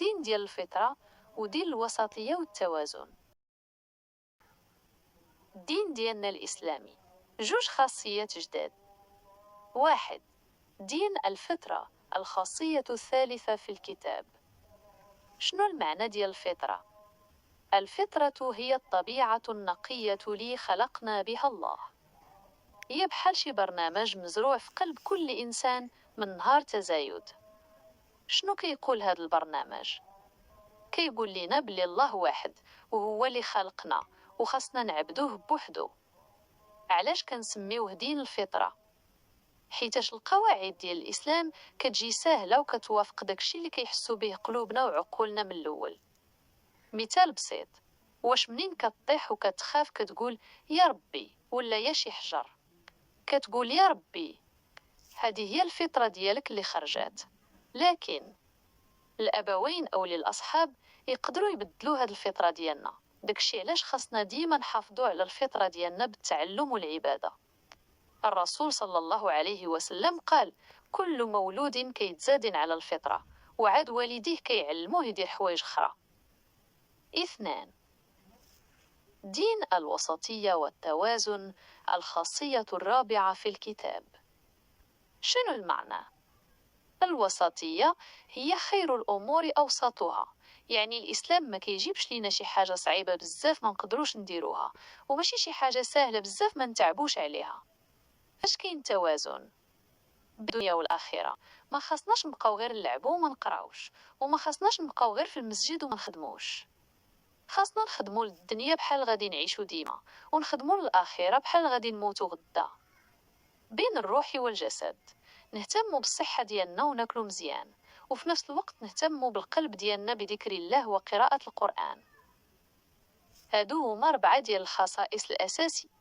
الدين ديال الفطرة ودين الوسطية والتوازن. الدين ديالنا الإسلامي جوج خاصيات جداد. 1. دين الفطرة، الخاصية الثالثة في الكتاب. شنو المعنى ديال الفطرة؟ الفطرة هي الطبيعة النقية اللي خلقنا بها الله. هي بحال شي برنامج مزروع في قلب كل إنسان من نهار تزايد. شنو كيقول هذا البرنامج؟ كيقول لنا بلي الله واحد وهو اللي خلقنا وخاصنا نعبدوه بوحدو. علاش كنسميوه دين الفطرة؟ حيتاش القواعد ديال الإسلام كتجي سهلة وكتوافق داكشي اللي كيحسو به قلوبنا وعقولنا من الأول. مثال بسيط، واش منين كطيح وكتخاف كتقول يا ربي ولا يا شي حجر؟ كتقول يا ربي. هذه هي الفطرة ديالك اللي خرجات. لكن الأبوين أو الأصحاب يقدروا يبدلوا هذه الفطرة ديالنا. داكشي علاش خاصنا ديما نحافظوا على الفطرة ديالنا بالتعلم والعبادة. الرسول صلى الله عليه وسلم قال: كل مولود كيتزاد على الفطرة، وعاد والديه كيعلموه يدير حوايج أخرى. 2. دين الوسطية والتوازن، الخاصية الرابعة في الكتاب. شنو المعنى؟ الوسطية هي خير الأمور أوسطها. يعني الإسلام ما كيجيبش لينا شي حاجة صعيبة بزاف ما نقدروش نديروها، وماشي شي حاجة سهلة بزاف ما نتعبوش عليها. فاش كاين توازن بالدنيا والآخرة، ما خاصناش نبقاو غير نلعبو وما نقراوش، وما خاصناش نبقاو غير في المسجد وما نخدموش. خاصنا نخدمو للدنيا بحال غادي نعيشو ديما، ونخدمو للآخرة بحال غادي نموتو غدا. بين الروح والجسد، نهتمو بالصحة ديالنا وناكلو مزيان، وفي نفس الوقت نهتمو بالقلب ديالنا بذكر الله وقراءة القرآن. هادو هما 4 ديال الخصائص الأساسية